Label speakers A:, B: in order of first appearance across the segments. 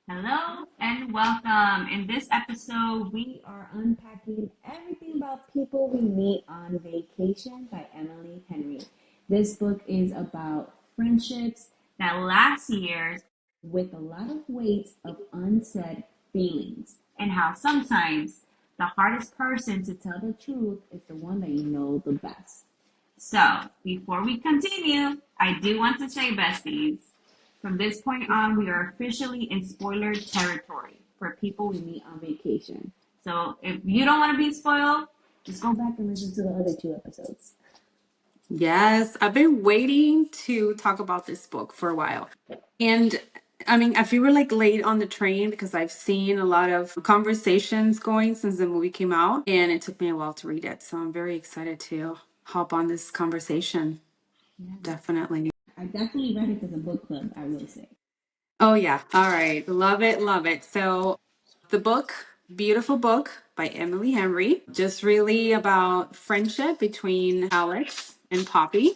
A: Hello and welcome. In this episode, we are unpacking everything about people we meet on vacation by Emily Henry. This book is about friendships that last years with a lot of weight of unsaid feelings and how sometimes the hardest person to tell the truth is the one that you know the best. So, before we continue, I do want to say, besties, from this point on, we are officially in spoiler territory for people we meet on vacation. So, if you don't want to be spoiled, just go back and listen to the other two episodes.
B: Yes, I've been waiting to talk about this book for a while. And I mean, I feel we're like late on the train because I've seen a lot of conversations going since the movie came out, and it took me a while to read it. So I'm very excited to hop on this conversation.
A: Yeah.
B: Definitely.
A: I definitely read it as a book club, I will say.
B: Oh, yeah. All right. Love it. Love it. So, the book, beautiful book by Emily Henry, just really about friendship between Alex and Poppy,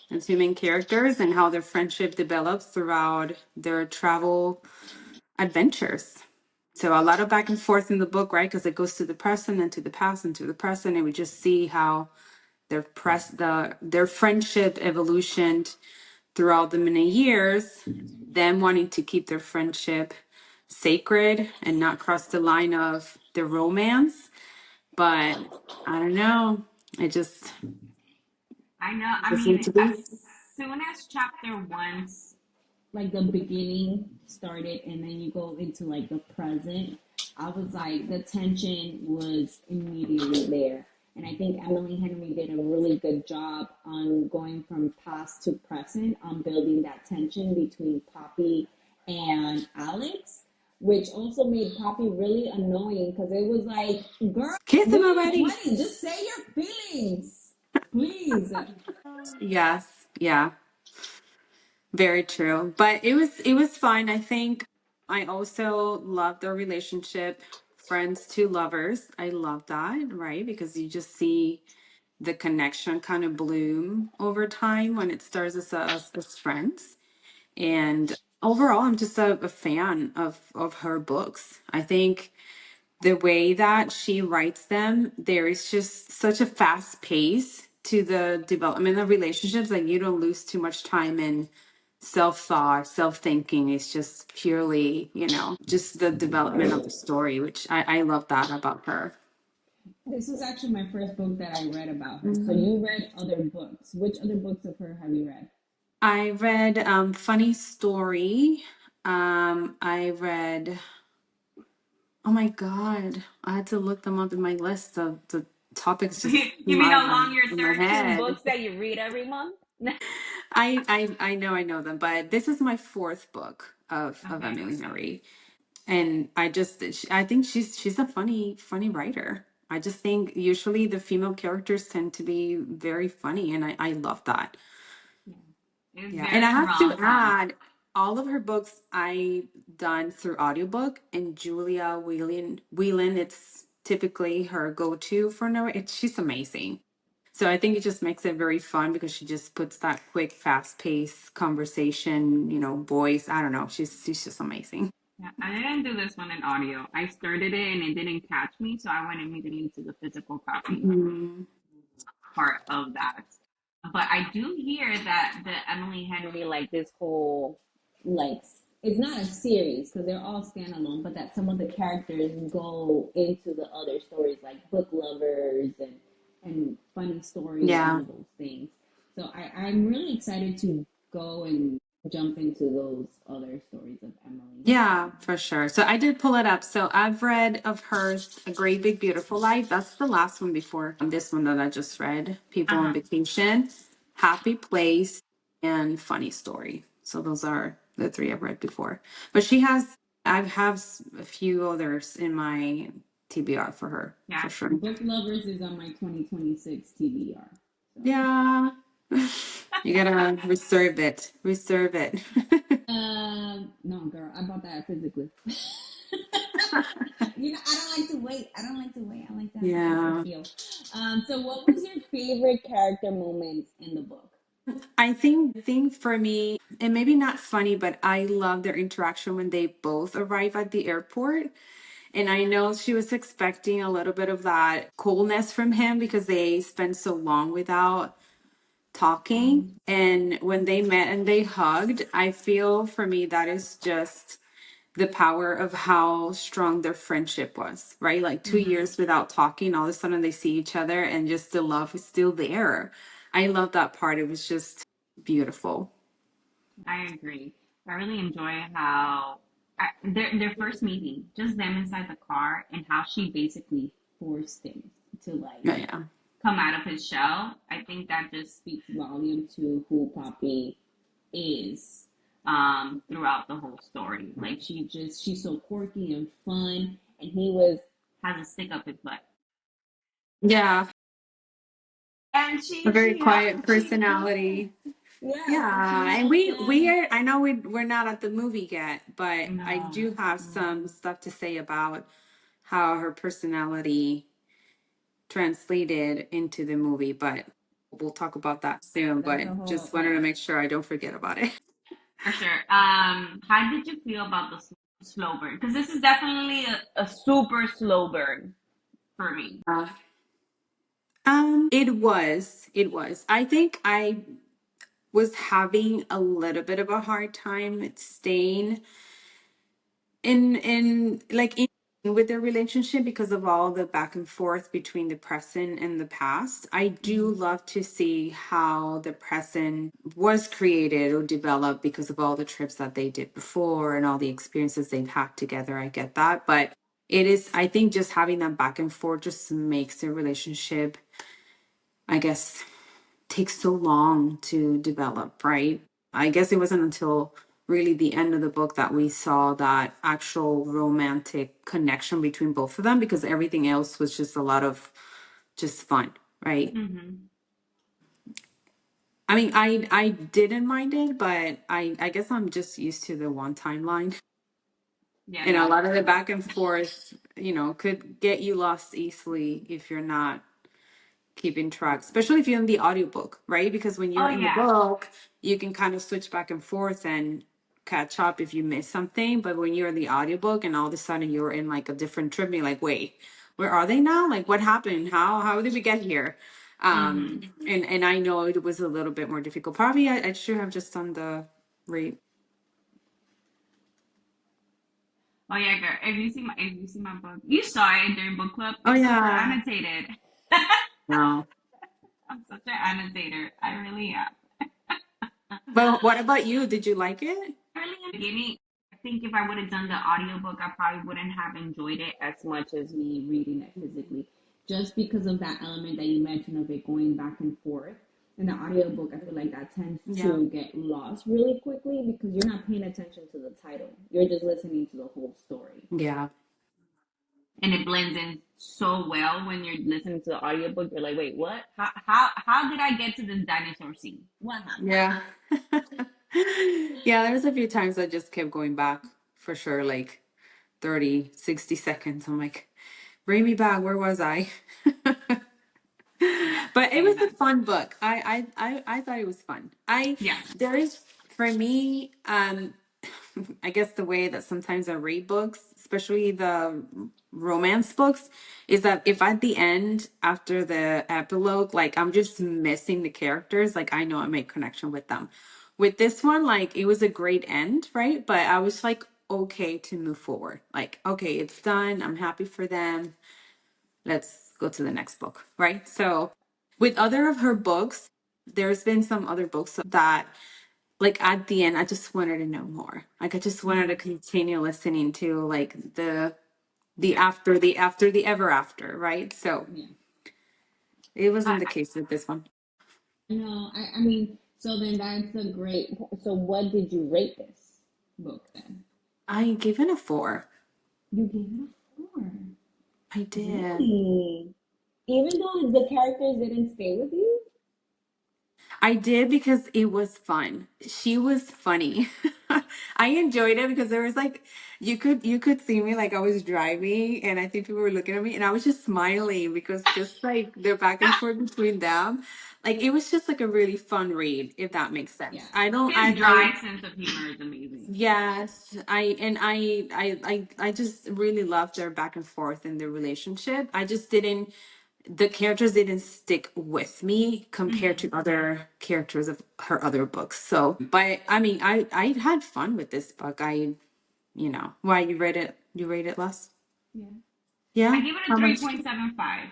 B: and two main characters, and how their friendship develops throughout their travel adventures. So, a lot of back and forth in the book, right? Because it goes to the present and to the past and to the present, and we just see how their friendship evolution throughout the many years, them wanting to keep their friendship sacred and not cross the line of the romance. But I don't know. It
A: I know, I
B: just need
A: mean,
B: to
A: as
B: be.
A: soon as chapter one, like the beginning started, and then you go into like the present, I was like, the tension was immediately there. And I think Emily Henry did a really good job on going from past to present on building that tension between Poppy and Alex, which also made Poppy really annoying because it was like, girl,
B: Kiss him
A: you're in your
B: already.
A: 20s, just say your feelings, please.
B: Yes. Yeah. Very true. But it was fun. I think I also love their relationship, friends to lovers. I love that, right? Because you just see the connection kind of bloom over time when it starts as friends. And overall, I'm just a fan of her books. I think the way that she writes them, there is just such a fast pace to the development of relationships. Like you don't lose too much time in self thought, self thinking. It's just purely, just the development of the story, which I love that about her.
A: This is actually my first book that I read about her. So
B: Mhm.
A: you read other books. Which other books of her have you read?
B: I read Funny Story. I read, oh my God, I had to look them up in my list of the topics just
A: You
B: came
A: mean
B: out
A: along your
B: in my
A: 13
B: head.
A: books that you read every month?
B: I know them, but this is my fourth book of
A: Okay.
B: Emily Marie. And I think she's a funny writer. I just think usually the female characters tend to be very funny, and I love that.
A: Yeah. It's
B: Yeah, and I
A: very
B: have to
A: rom com.
B: add, all of her books I done through audiobook, and Julia Whelan, it's typically her go-to for no, she's amazing. So I think it just makes it very fun because she just puts that quick, fast-paced conversation, voice. I don't know. She's just amazing.
A: Yeah, I didn't do this one in audio. I started it and it didn't catch me, so I went immediately to the physical copy
B: Mhm.
A: part of that. But I do hear that the Emily Henry, like this whole, like, it's not a series because they're all standalone, but that some of the characters go into the other stories, like book lovers and funny stories and
B: Yeah.
A: all those things. So I'm really excited to go and jump into those other stories of Emily.
B: Yeah, for sure. So I did pull it up. So I've read of hers A Great Big Beautiful Life. That's the last one before this one that I just read. People on
A: Uh-huh.
B: Vacation, Happy Place, and Funny Story. So those are the three I've read before. But I have a few others in my TBR for her,
A: Yeah.
B: for sure.
A: Book lovers is on my 2026 TBR. So
B: Yeah. You gotta reserve it. Reserve it.
A: no, girl, I bought that physically. I don't like to wait. I don't like to wait. I like to have the
B: Yeah.
A: feel. So what was your favorite character moments in the book?
B: I think for me, and maybe not funny, but I love their interaction when they both arrive at the airport. And I know she was expecting a little bit of that coolness from him because they spent so long without talking.
A: Mhm.
B: And when they met and they hugged, I feel for me that is just the power of how strong their friendship was, right? Like 2 years without talking, all of a sudden they see each other and just the love is still there. I love that part. It was just beautiful.
A: I agree. I really enjoy how their first meeting, just them inside the car, and how she basically forced him to like
B: Yeah, yeah.
A: come out of his shell. I think that just speaks volume to who Poppy is throughout the whole story. Like she's so quirky and fun, and he was has a stick up his butt.
B: Yeah,
A: And
B: a very quiet
A: she
B: personality.
A: yes, and she
B: Yeah, and
A: helped
B: we
A: them.
B: are. I know we're not at the movie yet, but I
A: No.
B: do have some stuff to say about how her personality translated into the movie. But we'll talk about that soon.
A: That's a
B: But
A: whole
B: just wanted to make sure I don't forget about it.
A: for sure. How did you feel about the slow burn? Because this is definitely a super slow burn for me.
B: Uh, it was. It was. I think I was having a little bit of a hard time staying in with their relationship because of all the back and forth between the present and the past. I do
A: Mm-hmm.
B: love to see how the present was created or developed because of all the trips that they did before and all the experiences they've had together. I get that, but it is, I think, just having that back and forth just makes the relationship, I guess, takes so long to develop, right? I guess it wasn't until really the end of the book that we saw that actual romantic connection between both of them because everything else was just a lot of just fun, right?
A: Mm-hmm.
B: I mean, I didn't mind it, but I guess I'm just used to the one timeline.
A: Yeah,
B: And a
A: no.
B: lot of the back and forth, could get you lost easily if you're not keeping track, especially if you're in the audiobook, right? Because when you're
A: Oh
B: in the
A: yeah.
B: book, you can kind of switch back and forth and catch up if you miss something. But when you're in the audiobook and all of a sudden you're in like a different trip, and you're like, wait, where are they now? Like what happened? How did we get here?
A: Mm-hmm.
B: And I know it was a little bit more difficult. Probably I should have just done the rate.
A: Oh yeah, girl. If you see my book, you saw it during book club.
B: Oh
A: I'm such an
B: yeah.
A: annotated.
B: No.
A: I'm such an annotator. I really am.
B: But what about you? Did you like it?
A: Really in the beginning, I think if I would have done the audiobook, I probably wouldn't have enjoyed it as much as me reading it physically. Just because of that element that you mentioned of it going back and forth. In the audiobook, I feel like that tends
B: Yeah.
A: to get lost really quickly because you're not paying attention to the title. You're just listening to the whole story.
B: Yeah.
A: And it blends in so well when you're listening to the audiobook. You're like, wait, what? How did I get to this dinosaur scene? What happened?
B: Yeah. Yeah, there's a few times I just kept going back for sure, like 30, 60 seconds. I'm like, bring me back. Where was I?
A: Yeah,
B: But it was a
A: exactly.
B: fun book. I thought it was fun.
A: Yeah.
B: There is for me, I guess the way that sometimes I read books, especially the romance books, is that if at the end, after the epilogue, like I'm just missing the characters, like I know I made connection with them. With this one, like it was a great end, right? But I was like, okay to move forward. Like, okay, it's done. I'm happy for them. Let's go to the next book, right? So with other of her books, there's been some other books that like at the end I just wanted to know more. Like I just wanted to
A: Mm-hmm.
B: continue listening to like the ever after, right? So
A: Yeah.
B: it wasn't the
A: I
B: case with this one.
A: no, I mean, so then that's a great. So, what did you rate this book then?
B: I gave it a 4.
A: You gave it a four.
B: I did.
A: Really? Even though the characters didn't stay with you?
B: I did because it was fun. She was funny. I enjoyed it because there was like you could see me like I was driving and I think people were looking at me and I was just smiling because just like the back and forth between them, like it was just like a really fun read, if that makes sense.
A: Yeah.
B: I don't
A: His
B: I
A: dry sense of humor is amazing.
B: yes, I just really loved their back and forth in their relationship. I just didn't the characters didn't stick with me compared
A: Mm-hmm.
B: to other characters of her other books. So, but I mean, I had fun with this book. Why you read it? You rate it less?
A: Yeah. I
B: Yeah.
A: give it a
B: How much?
A: 3.75.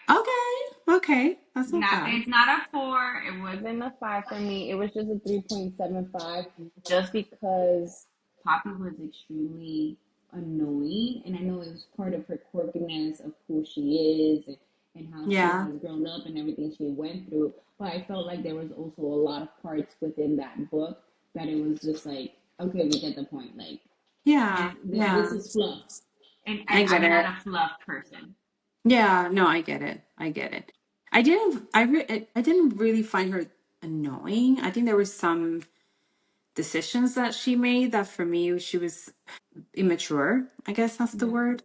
B: Okay. Okay. That's not
A: Not
B: bad.
A: it's not a 4. It wasn't a 5 for me. It was just a 3.75 just because Poppy was extremely annoying, and I know it was part of her quirkiness of who she is and how she
B: Yeah.
A: has grown up and everything she went through. But I felt like there was also a lot of parts within that book that it was just like, okay, we get the point. Like
B: Yeah.
A: this
B: Yeah.
A: is fluff, and
B: I get
A: I'm not
B: it.
A: a fluff person.
B: Yeah. No, I get it. I get it. I didn't really find her annoying. I think there was some decisions that she made that for me she was immature, I guess that's the
A: Yeah.
B: word.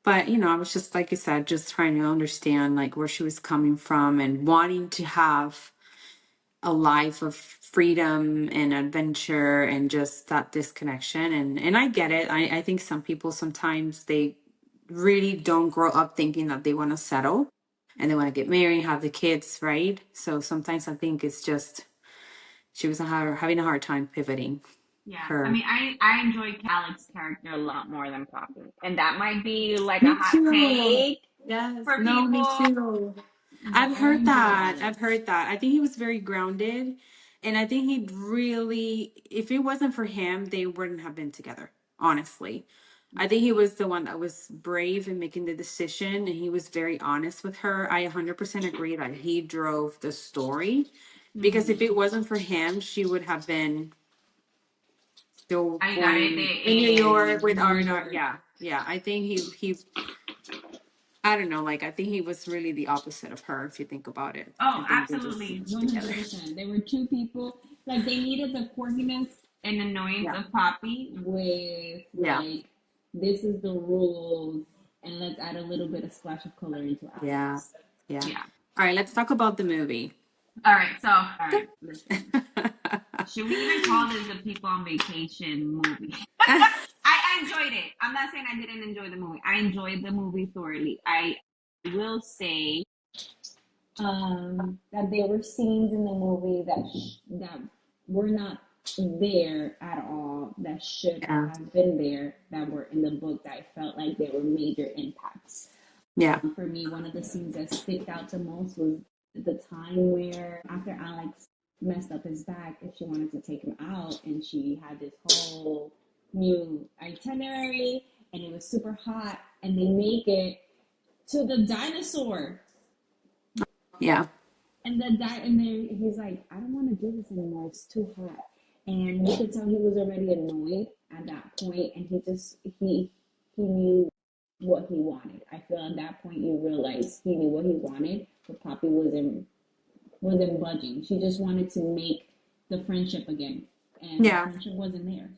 B: But I was just like you said, just trying to understand like where she was coming from and wanting to have a life of freedom and adventure and just that disconnection. And I get it. I think some people sometimes they really don't grow up thinking that they want to settle and they want to get married, have the kids, right? So sometimes I think it's just she was having a hard time pivoting
A: Yeah, I
B: her.
A: mean, I enjoy Alex's character a lot more than Poppy, and that might be like a
B: Me
A: hot
B: too.
A: take
B: Yes.
A: for
B: No, me
A: people,
B: too.
A: but
B: I've
A: I
B: heard
A: enjoy
B: that.
A: Alex.
B: I've heard that. I think he was very grounded. And I think he'd really, if it wasn't for him, they wouldn't have been together, honestly. I think he was the one that was brave in making the decision and he was very honest with her. I 100% agree that he drove the story because if
A: Mm-hmm.
B: it wasn't for him, she would have been still
A: Algarete
B: going in New York
A: in
B: with
A: New
B: Arna.
A: York.
B: Yeah. Yeah. I think he I don't know. Like, I think he was really the opposite of her, if you think about it. I
A: Oh,
B: think they just
A: absolutely,
B: together.
A: 100%. There were two people like they needed the quirkiness and annoyance
B: Yeah.
A: of Poppy with
B: Yeah.
A: like this is the rules, and let's add a little bit of splash of color into
B: Yeah.
A: Alex.
B: Yeah.
A: Yeah.
B: All right. Let's talk about the movie.
A: All right, listen. Should we even call this a people on vacation movie? I enjoyed it. I'm not saying I didn't enjoy the movie. I enjoyed the movie thoroughly. I will say that there were scenes in the movie that were not there at all that should
B: Yeah.
A: have been there that were in the book that I felt like they were major impacts.
B: Yeah.
A: For me, one of the scenes that sticked out the most was the time where after Alex messed up his back and she wanted to take him out and she had this whole new itinerary and it was super hot and they make it to the dinosaur
B: Yeah.
A: and and then he's like, I don't want to do this anymore. It's too hot. And you could tell he was already annoyed at that point, and he knew what he wanted. I feel at that point you realize he knew what he wanted, but Poppy wasn't budging. She just wanted to make the friendship again, and the
B: Yeah.
A: friendship wasn't there.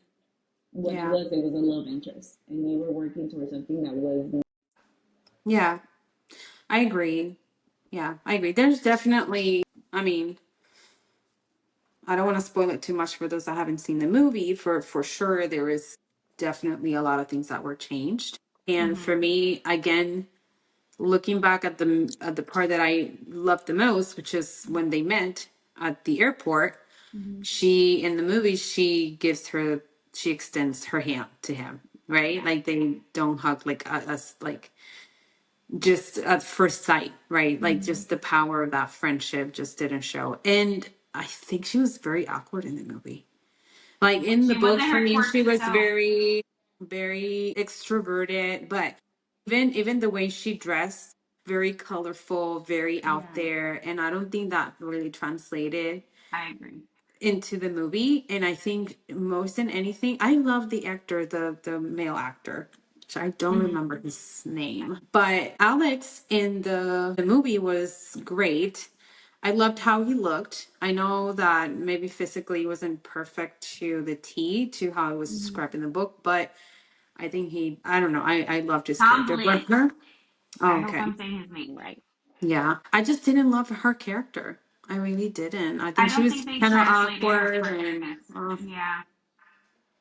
A: What
B: Yeah.
A: it was a love interest, and they were working towards something that was.
B: Yeah. I agree. Yeah. I agree. There's definitely, I mean, I don't want to spoil it too much for those that haven't seen the movie. For sure, there is definitely a lot of things that were changed. And
A: Mm-hmm,
B: for me, again, looking back at the part that I loved the most, which is when they met at the airport,
A: mm-hmm.
B: she in the movie she extends her hand to him, right?
A: Yeah.
B: Like they don't hug like us like just at first sight, right? Like
A: Mm-hmm.
B: just the power of that friendship just didn't show. And I think she was very awkward in the movie. Like in the
A: She
B: book,
A: wasn't
B: for
A: her
B: me, she
A: quirky
B: was
A: self.
B: very extroverted, but even the way she dressed, very colorful, very out
A: Yeah,
B: there, and I don't think that really translated
A: I agree.
B: into the movie. And I think most than anything, I love the actor, the male actor. Which I don't
A: Mm-hmm.
B: remember his name, but Alex in the movie was great. I loved how he looked. I know that maybe physically he wasn't perfect to the T to how it was
A: Hmm.
B: described in the book, but I think I don't know. I loved his
A: Tom
B: character. But
A: Bliss.
B: her, oh,
A: I hope
B: okay.
A: I'm saying his name right.
B: Yeah. I just didn't love her character. I really didn't. I
A: I
B: think she
A: don't
B: was
A: think they
B: kind of
A: translated her
B: awkward and,
A: quirkiness. Yeah,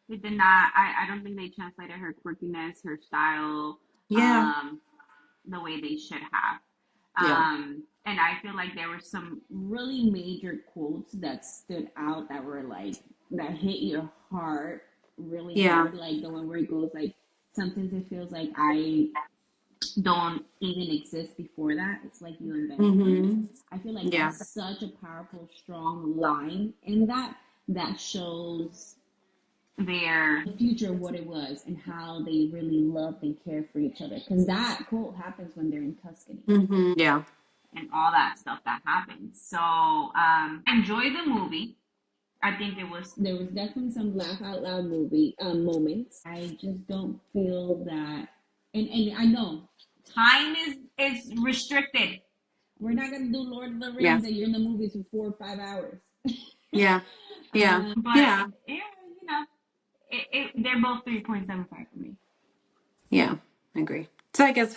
A: they did not. I don't think they translated her quirkiness, her style,
B: yeah.
A: um, the way they should have.
B: Yeah.
A: And I feel like there were some really major quotes that stood out that were like that hit your heart really
B: Yeah.
A: hard. Like the one where it goes like sometimes it feels like I don't even exist before that. It's like you invented me.
B: Mm-hmm.
A: I feel like
B: Yeah.
A: that's such a powerful, strong line in that shows their future of what it was and how they really loved and cared for each other. Because that quote happens when they're in Tuscany
B: Mm-hmm. Yeah.
A: and all that stuff that happens. So enjoy the movie. I think there was definitely some laugh out loud movie moments. I just don't feel that, and I know time is restricted. We're not gonna do Lord of the
B: Yeah.
A: Rings and you're in the movies for 4 or 5 hours.
B: Yeah. Yeah.
A: But
B: Yeah.
A: yeah, you know, they're both 3.75 for me.
B: Yeah. I agree. So I guess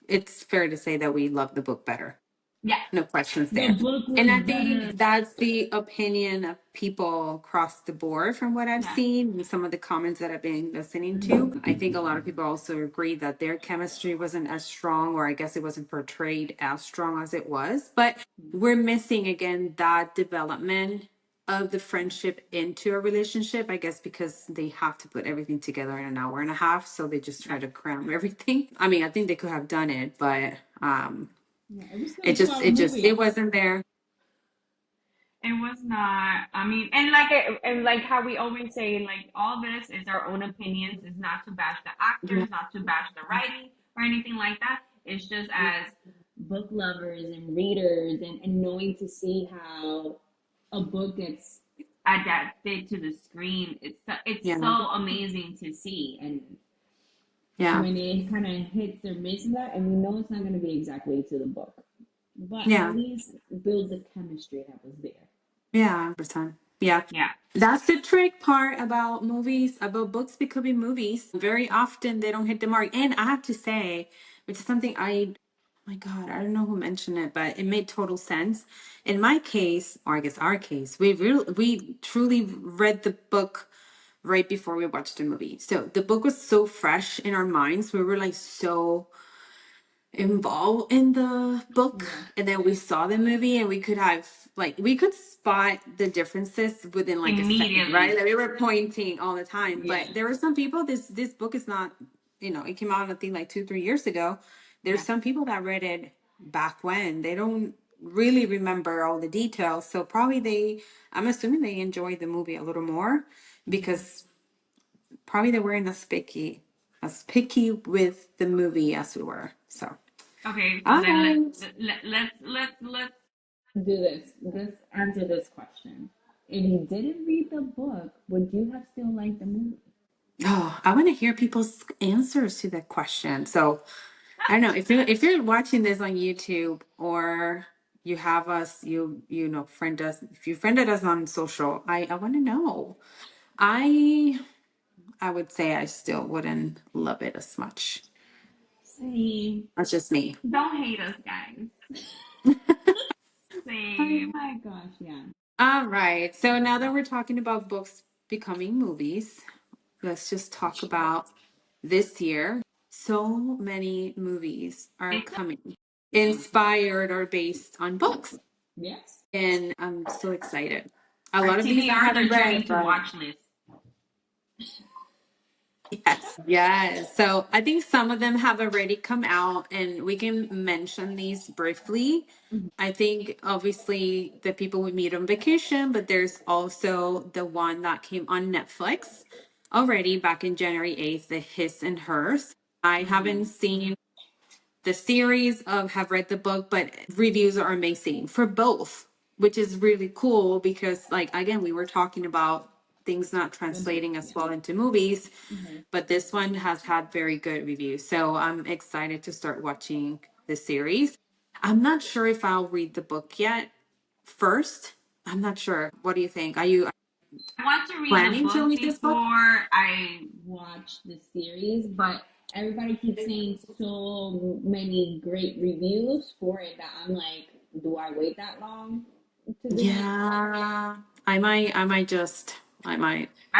B: it's fair to say that we love the book better.
A: Yeah,
B: No questions
A: the
B: there.
A: book
B: And
A: was
B: I
A: better.
B: think that's the opinion of people across the board from what I've
A: Yeah.
B: seen and some of the comments that I've been listening to. I think a lot of people also agree that their chemistry wasn't as strong, or I guess it wasn't portrayed as strong as it was. But we're missing again that development of the friendship into a relationship, I guess, because they have to put everything together in an hour and a half. So they just try
A: Yeah.
B: to cram everything. I mean, I think they could have done it, but
A: Yeah, it was still
B: it
A: a
B: just
A: 2 hour
B: it just
A: movie.
B: it wasn't there.
A: It was not. I mean, and like how we always say, like all this is our own opinions. It's not to bash the
B: Yeah.
A: actors, not to bash the writing or anything like that. It's just as book lovers and readers and knowing to see how a book gets adapted to the screen. It's so
B: Yeah.
A: amazing to see, and
B: Yeah.
A: when it kind of hits or misses that, and we know it's not going to be exactly to the book, but at
B: Yeah.
A: least build the chemistry that was there.
B: Yeah. 100%. Yeah.
A: Yeah.
B: That's the trick part about movies, about books becoming movies. Very often they don't hit the mark. And I have to say, which is something my God, I don't know who mentioned it, but it made total sense. In my case, or I guess our case, we truly read the book right before we watched the movie. So the book was so fresh in our minds. We were like so involved in the book,
A: Yeah.
B: and then we saw the movie and we could have like we could spot the differences within like a second, right?
A: Immediately.
B: Like we were pointing all the time.
A: Yeah.
B: But there were some people, this book is not, it came out I think like 2-3 years ago. There's
A: Yeah.
B: some people that read it back when they don't really remember all the details, so probably I'm assuming they enjoyed the movie a little more
A: Mm-hmm.
B: because probably they weren't as picky with the movie as we were. So
A: Okay, so
B: all
A: then
B: right.
A: let's do this. Let's answer this question. If you didn't read the book, would you have still liked the movie?
B: Oh, I want to hear people's answers to that question. So I don't know if you're watching this on YouTube, or you have us, friend us. If you friended us on social, I want to know. I I would say I still wouldn't love it as much.
A: Same.
B: That's just me.
A: Don't hate us, guys.
B: Oh
A: Same. My gosh, yeah.
B: all right. So now that we're talking about books becoming movies, let's just talk about this year. So many movies are
A: It's
B: coming,
A: amazing.
B: inspired or based on books.
A: Yes.
B: And I'm so excited. A
A: Our
B: lot of these I
A: TBRs
B: haven't
A: are
B: read,
A: turning to
B: but
A: watch lists.
B: yes, yes. So I think some of them have already come out, and we can mention these briefly. I think obviously the people we meet on vacation, but there's also the one that came on Netflix already back in January 8th, the His and Hers. I haven't
A: Mm-hmm.
B: seen the series of have read the book, but reviews are amazing for both, which is really cool because like again, we were talking about things not
A: The book,
B: translating as
A: yeah.
B: well into movies,
A: Mm-hmm.
B: but this one has had very good reviews. So I'm excited to start watching the series. I'm not sure if I'll read the book yet. first. I'm not sure. What do you think? Are you
A: I want to read the
B: planning to
A: book
B: read this book?
A: before I watch the series, but everybody keeps saying so many great reviews for it that I'm like, do I wait that long to do it?
B: Yeah, I
A: I
B: might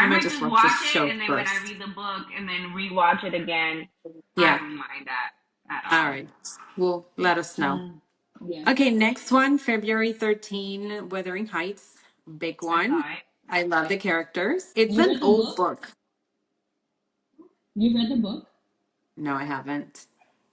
A: might
B: just
A: just
B: watch the
A: watch it
B: show
A: and then when I
B: first.
A: read the book and then rewatch it again, I
B: Yeah.
A: don't mind that at
B: All
A: all.
B: right. Well, let us know.
A: Uh, yeah,
B: Okay, next one, February 13, Wuthering Heights. Big
A: I
B: one.
A: saw it.
B: I love the characters. It's
A: You
B: an
A: read the
B: old
A: book?
B: book.
A: You read the book?
B: No, I haven't.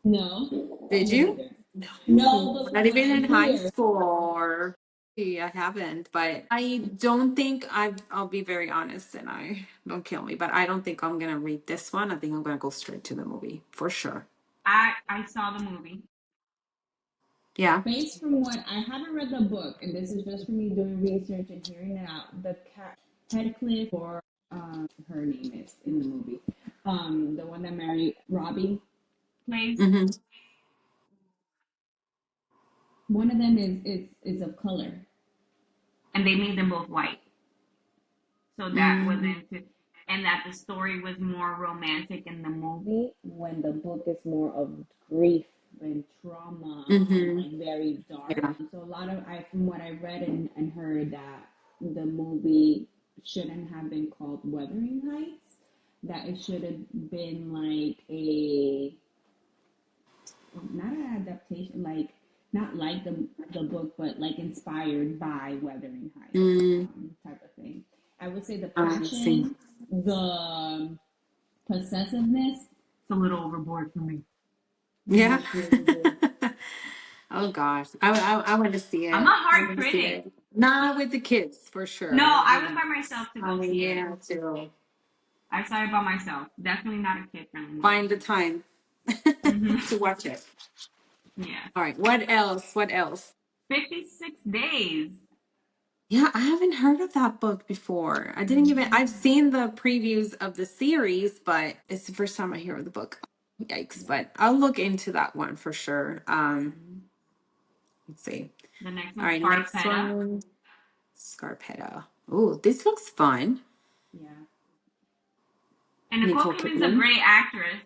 A: No,
B: Did
A: me
B: you?
A: neither. No,
B: No,
A: but
B: not
A: from what
B: even
A: I
B: in high
A: hear,
B: school. Yeah, I haven't, but I don't think I'll be very honest and I don't kill me, but I don't think I'm gonna read this one. I think I'm gonna go straight to the movie for sure.
A: I saw the movie.
B: Yeah.
A: Based from what I haven't read the book, and this is just for me doing research and hearing it out. The cat Headcliff, or her name is in the movie, the one that Mary Robbie plays.
B: Mm-hmm.
A: One of them is of color, and they made them both white. So that
B: Mm-hmm.
A: wasn't, and that the story was more romantic in the movie when the book is more of grief and trauma and
B: Mm-hmm.
A: like very dark.
B: Yeah.
A: So a lot of I from what I read and heard that the movie shouldn't have been called Wuthering Heights, that it should have been like a not an adaptation, like not like the book, but like inspired by Wuthering Heights
B: Mm,
A: type of thing. I would say the
B: I see.
A: passion, the possessiveness, it's a little overboard for me.
B: Yeah.
A: Might be overboard.
B: Oh gosh, I want to see
A: I'm
B: it.
A: a
B: I
A: hard
B: want to see
A: critic.
B: it. Not with the kids for
A: No,
B: sure.
A: I went by myself to
B: I
A: go
B: mean,
A: see it.
B: yeah, to
A: I saw it by myself. Definitely not a kid friendly
B: find
A: movie.
B: the time
A: Hmm.
B: to watch it.
A: Yeah.
B: All right. What else? What else?
A: 56 days.
B: Yeah, I haven't heard of that book before. I didn't even. I've
A: Mm-hmm.
B: seen the previews of the series, but it's the first time I hear of the book. Yikes!
A: Yeah.
B: But I'll look into that one for sure.
A: Mm-hmm.
B: Let's see.
A: The next
B: All
A: one's
B: right, next
A: Scarpetta.
B: one, Scarpetta. Oh, this looks fun.
A: Yeah. And Nicole
B: Nicole
A: Kidman's a
B: Kidman.
A: great actress.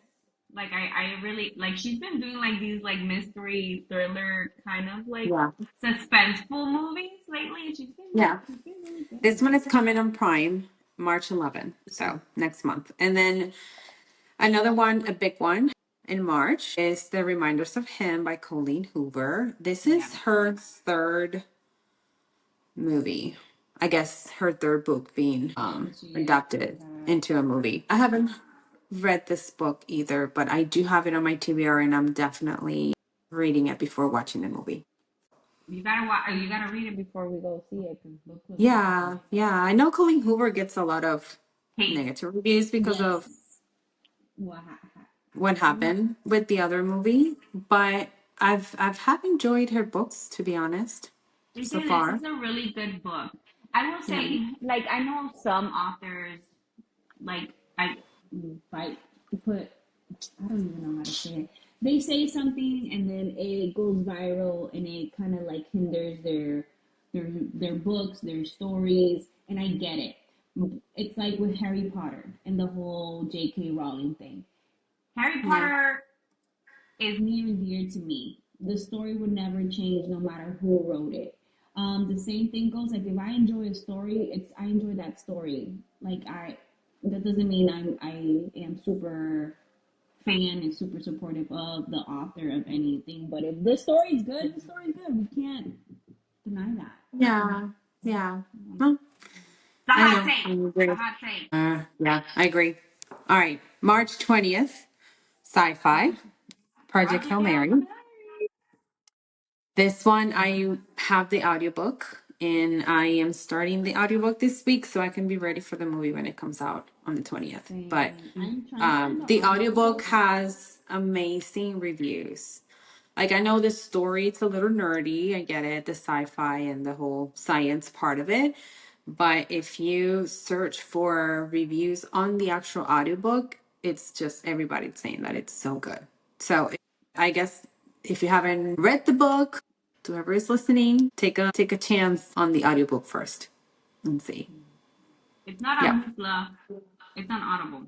A: Like I really like she's been doing like these like mystery thriller kind of like
B: Yeah,
A: suspenseful movies lately.
B: yeah.
A: She's been really
B: This
A: good.
B: one is coming on Prime, March 11th, so next month. And then another one, a big one in March, is The Reminders of Him by Colleen Hoover. This
A: Yeah.
B: is her third movie. I guess her third book being
A: Yeah, she
B: adapted
A: had
B: into a movie. I haven't read this book either, but I do have it on my TBR and I'm definitely reading it before watching the movie.
A: you gotta watch you gotta read it before we go see it because book club is
B: Yeah,
A: happening.
B: yeah. I know Colleen Hoover gets a lot of
A: Hate.
B: negative reviews because of
A: Yes. What
B: what
A: happened?
B: happened with the other movie, but I've have enjoyed her books to be honest
A: They
B: so
A: say this
B: far.
A: is a really good book. I will
B: Yeah.
A: say, like I know some authors like I fight put I don't even know how to say it. They say something and then it goes viral and it kind of like hinders their books, their stories, and I get it. It's like with Harry Potter and the whole J.K. Rowling thing. Harry
B: Yeah.
A: Potter is near and dear to me. The story would never change no matter who wrote it. The same thing goes like if I enjoy a story, it's I enjoy that story. Like I that doesn't mean I am super fan and super supportive of the author of anything. But if the story's good, the story's good. We can't deny that.
B: Yeah. Yeah. Well,
A: It's a
B: I
A: hot
B: know. I
A: take. It's a
B: agree.
A: hot take.
B: Yeah, I agree. All right. March 20th, sci-fi, Project
A: Project
B: Hail
A: Hail
B: Mary.
A: Mary.
B: This one, I have the audiobook and I am starting the audiobook this week so I can be ready for the movie when it comes out on the 20th. But
A: Same. I'm trying to find the
B: the audiobook
A: audiobook.
B: has amazing reviews. Like, I know the story, it's a little nerdy. I get it, the sci fi and the whole science part of it. But if you search for reviews on the actual audiobook, it's just everybody saying that it's so good. So I guess if you haven't read the book, whoever is listening, take a chance on the audiobook first and see.
A: It's not
B: Yeah.
A: on Hoopla. It's on Audible,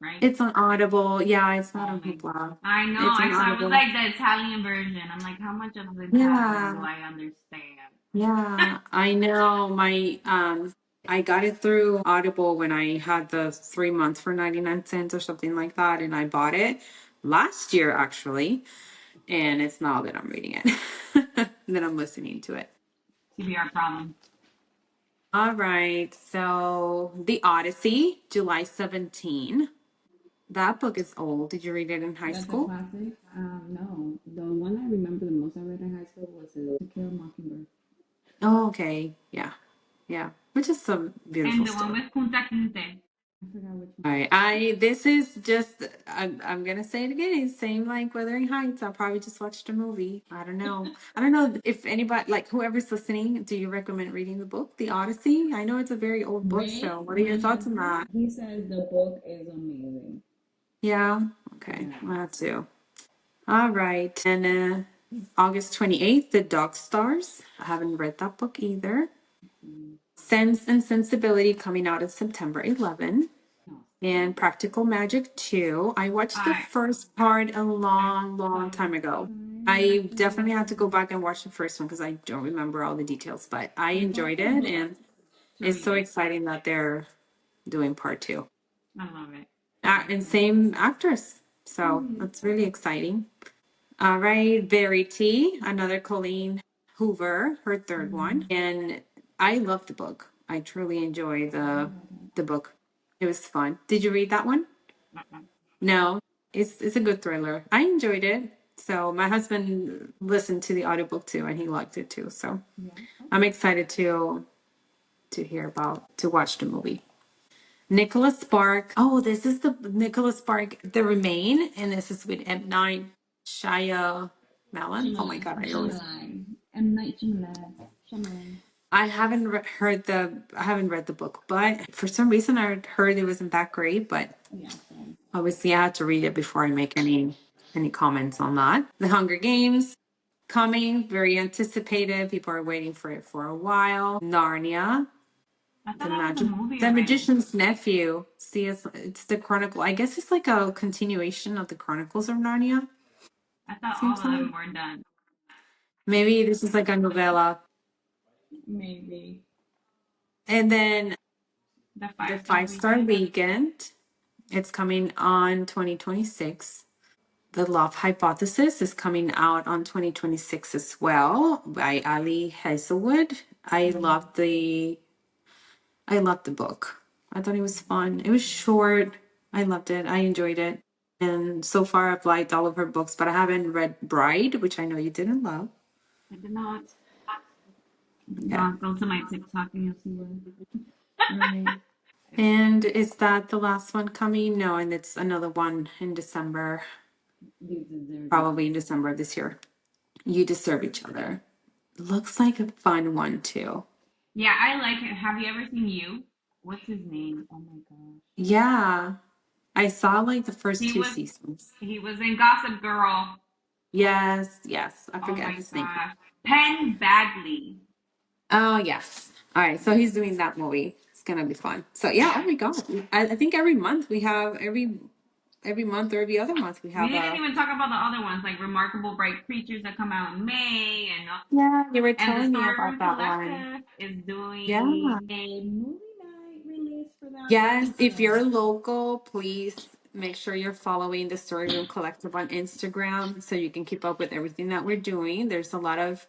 A: right?
B: It's on Audible. Yeah, it's not
A: Oh
B: on
A: my.
B: Hoopla.
A: I know.
B: It's on
A: I saw it was
B: Audible.
A: like the Italian version. I'm like, how much of the Italian do
B: Yeah.
A: I understand?
B: Yeah. I know. I got it through Audible when I had the 3 months for 99 cents or something like that. And I bought it last year actually. And it's now that I'm reading it. That I'm listening to it.
A: TBR problem.
B: All right. So The Odyssey, July 17. That book is old. Did you read it in high
A: That's a
B: school?
A: classic. No, the one I remember the most I read in high school was To Kill a Mockingbird.
B: Oh, okay. Yeah. Yeah. Which is some beautiful
A: And the one
B: story.
A: with Kunta Kinte. I forgot which
B: All
A: one.
B: right. This is just I'm gonna say it again. It's same like Wuthering Heights. I'll probably just watch the movie. I don't know. I don't know if anybody like whoever's listening, do you recommend reading the book, The Odyssey? I know it's a very old book,
A: Ray
B: so what are your thoughts on
A: mentioned
B: that?
A: he says the book is amazing.
B: Yeah. Okay.
A: Yeah.
B: Well, that too. All right. And August 28th, The Dog Stars. I haven't read that book either.
A: Mm.
B: Sense and Sensibility coming out in September 11.
A: No.
B: And Practical Magic 2. I watched the
A: I
B: first part a
A: I
B: long
A: saw
B: time
A: it.
B: ago.
A: I
B: I definitely
A: recommend
B: had to go
A: it.
B: back and watch the first one because I don't remember all the details, but I
A: I bought
B: enjoyed
A: the
B: it
A: book
B: and
A: to
B: it's
A: read
B: so
A: it.
B: exciting that they're doing part two.
A: I love it.
B: And same actress. So
A: Mm-hmm.
B: that's really exciting. All right, Verity, another Colleen Hoover, her third one. And I love the book. I truly enjoy
A: I haven't read it.
B: the book. It was fun. Did you read that one?
A: Uh-uh.
B: No, it's a good thriller. I enjoyed it. So my husband listened to the audiobook too, and he liked it too. So
A: Yeah.
B: I'm
A: Okay.
B: excited to watch the movie. Nicholas Spark. Oh, this is the Nicholas Spark, The Remain, and this is with M9 Shia Malin. Oh my God,
A: Shyamalan. M. Night Shyamalan. Shyamalan.
B: I haven't read the book, but for some reason I heard it wasn't that great. But
A: Yeah. Same.
B: obviously, I had to read it before I make any comments on that. The Hunger Games coming, very anticipated. People are waiting for it for a while. Narnia,
A: I thought
B: the
A: that was a
B: magic,
A: movie
B: the
A: already.
B: Magician's Nephew. See, it's the Chronicle. I guess it's like a continuation of the Chronicles of Narnia.
A: I thought all
B: Seems
A: of
B: like
A: them were done.
B: maybe this is like a novella.
A: Maybe
B: And then
A: the
B: the
A: 5 star
B: 5 Star
A: weekend.
B: Weekend. It's coming on 2026. The Love Hypothesis is coming out on 2026 as well by Ali Hazelwood. I loved the book. I thought it was fun. It was short. I loved it. I enjoyed it. And so far I've liked all of her books, but I haven't read Bride, which I know you didn't love.
A: I did not.
B: Yeah.
A: Go to my TikTok and you'll see one.
B: Right. And is that the last one coming? No, and it's another one in December,
A: You deserve each
B: probably in
A: other.
B: December of this year. You Deserve Each Other. Looks like a fun one too.
A: Yeah, I like it. Have you ever seen You? What's his name? Oh my gosh.
B: Yeah. I saw like the first
A: He
B: two
A: was
B: seasons.
A: he was in Gossip Girl.
B: Yes, yes. I
A: Oh
B: forget
A: my
B: his name.
A: gosh. Penn Badley.
B: Oh, yes. All right. So he's doing that movie. It's gonna be fun. So yeah, oh
A: Yeah.
B: my God. I think every month we have every month or every other month we
A: We
B: have
A: didn't
B: a
A: even talk about the other ones like Remarkable Bright Creatures that come out in May
B: yeah, you were
A: and the
B: telling me about
A: Storyroom
B: that one.
A: Collective is
B: Yeah.
A: doing a movie night release for that
B: Yes,
A: one.
B: if
A: So
B: you're local, please make sure you're following the Story Room Collective on Instagram so you can keep up with everything that we're doing. There's a lot of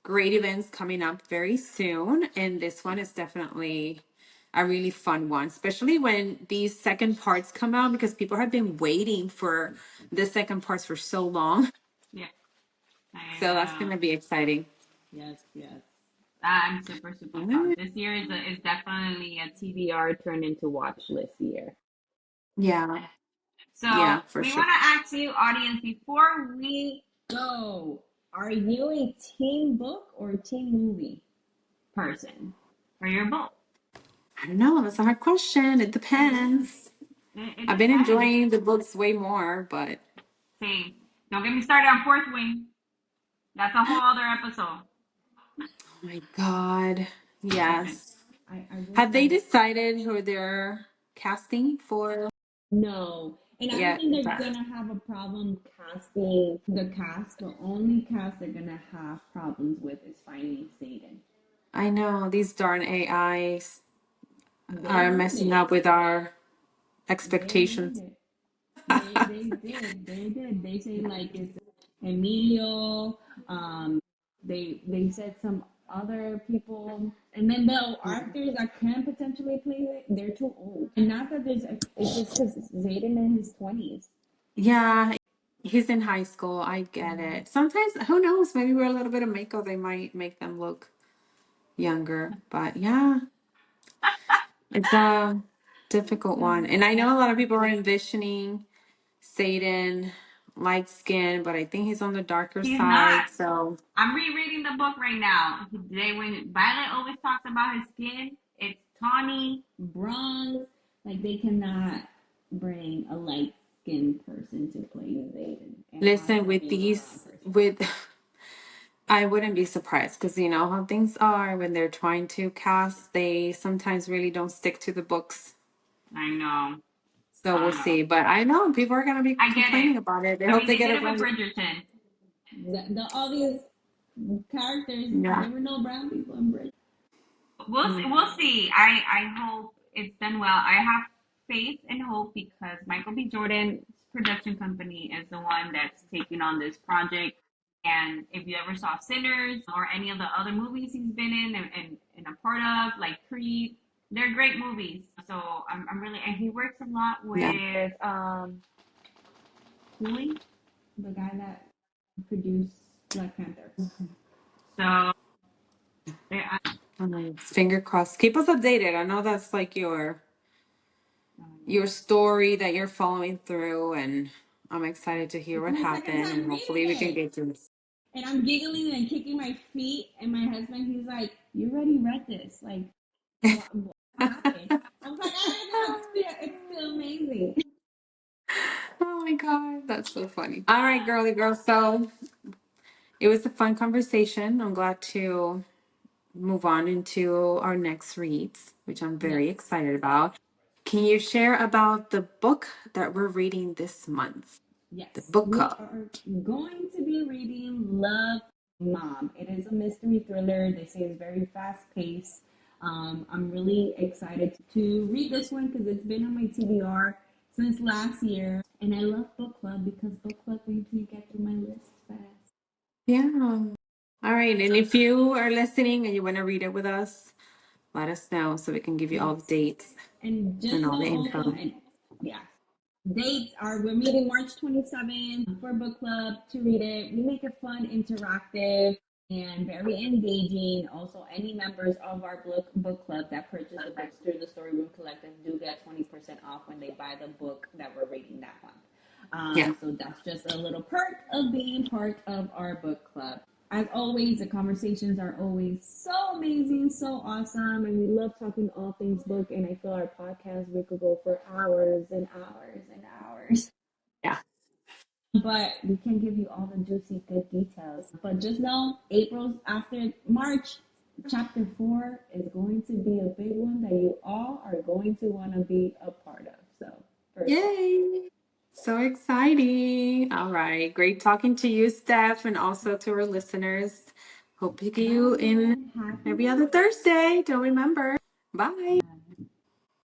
B: great events coming up very soon, and this one is definitely a really fun one, especially when these second parts come out because people have been waiting for the second parts for so long.
A: yeah. I
B: So that's going to be exciting.
A: yes, yes. I'm super, super pumped. This year is definitely a TBR turned into watch list year.
B: Yeah,
A: So
B: yeah, for
A: we
B: sure.
A: want to ask you, audience, before we go, are you a teen book or teen movie person? Or you're both?
B: I don't know. That's a hard question. It depends.
A: It
B: I've been
A: depends.
B: enjoying the books way more, but
A: Same. Don't get me started on Fourth Wing. That's a whole other episode.
B: Oh my God.
A: Listen,
B: Yes.
A: I will
B: Have they
A: say
B: decided who they're casting for?
A: no. And I don't
B: Yeah.
A: think they're gonna have a problem casting the cast. The only cast they're gonna have problems with is finding Satan.
B: I know these darn AIs
A: They
B: are
A: ruined
B: messing
A: it.
B: up with our
A: They ruined
B: expectations.
A: it. They did. They did. They say like it's Emilio. They said some other people, and then the actors that can potentially play it, they're too old. And not that there's, it's just because Zayden in his 20s.
B: Yeah, he's in high school. I get it. Sometimes, who knows? Maybe with a little bit of makeup, they might make them look younger. But yeah, it's a difficult one. And I know a lot of people are envisioning Satan light skin, but I think he's on the darker
A: He's not.
B: side. So
A: I'm rereading the book right now. Today, when Violet always talks about his skin, it's tawny, bronze. Like they cannot bring a light skinned person to play Zayden. It has
B: listen,
A: to
B: with
A: be a brown
B: these,
A: person.
B: with I wouldn't be surprised because you know how things are when they're trying to cast, they sometimes really don't stick to the books.
A: I know.
B: So we'll
A: I know.
B: see. But I know people are gonna be
A: I get it.
B: complaining about it. They
A: I
B: hope
A: mean,
B: they
A: they
B: get
A: did
B: it
A: it with
B: right.
A: Bridgerton. All these characters,
B: Yeah.
A: there were no brown people in Bridgerton. We'll see. We'll see. I hope it's done well. I have faith and hope because Michael B. Jordan's production company is the one that's taking on this project. And if you ever saw Sinners or any of the other movies he's been in and a part of, like Creed, they're great movies. So I'm really, and he works a lot
B: Yeah.
A: with Louis, the guy that produced Black Panther. So
B: Finger crossed. Keep us updated. I know that's like your story that you're following through, and I'm excited to hear
A: it's
B: what
A: my second
B: happened,
A: time
B: and
A: reading
B: hopefully we can
A: it.
B: get through this.
A: And I'm giggling and kicking my feet. And my husband, he's like, "You already read this. Like, what happened?" I was like, "I read it. It's still amazing."
B: Oh my God, that's so funny. All right, girly girl. So it was a fun conversation. I'm glad to move on into our next reads, which I'm
A: Yes.
B: very excited about. Can you share about the book that we're reading this month?
A: Yes.
B: The book
A: We
B: club.
A: are going to be reading Love Mom. It is a mystery thriller. They say it's very fast paced. I'm really excited to read this one because it's been on my TBR since last year. And I love book club because book club makes me get through my list fast.
B: Yeah. All right. And if you are listening and you want to read it with us, let us know so we can give you all the
A: Yes.
B: dates
A: And
B: and
A: just
B: all
A: know
B: the
A: also,
B: info.
A: and yeah, dates are we're meeting March 27th for book club to read it. We make it fun, interactive, and very engaging. Also, any members of our book club that purchase the books through the Storyroom Collective do get 20% off when they buy the book that we're reading that month.
B: Yeah.
A: So that's just a little perk of being part of our book club. As always, the conversations are always so amazing, so awesome, and we love talking all things book. And I feel our podcast we could go for hours and hours and hours.
B: Yeah.
A: But we can give you all the juicy, good details. But just know, April's after March, chapter 4 is going to be a big one that you all are going to want to be a part of. So, for sure.
B: Yay. So exciting. All right. Great talking to you, Steph, and also to our listeners. Hope to see
A: Bye,
B: you in
A: everyone. Happy
B: every other
A: reading.
B: Thursday. Don't remember. Bye.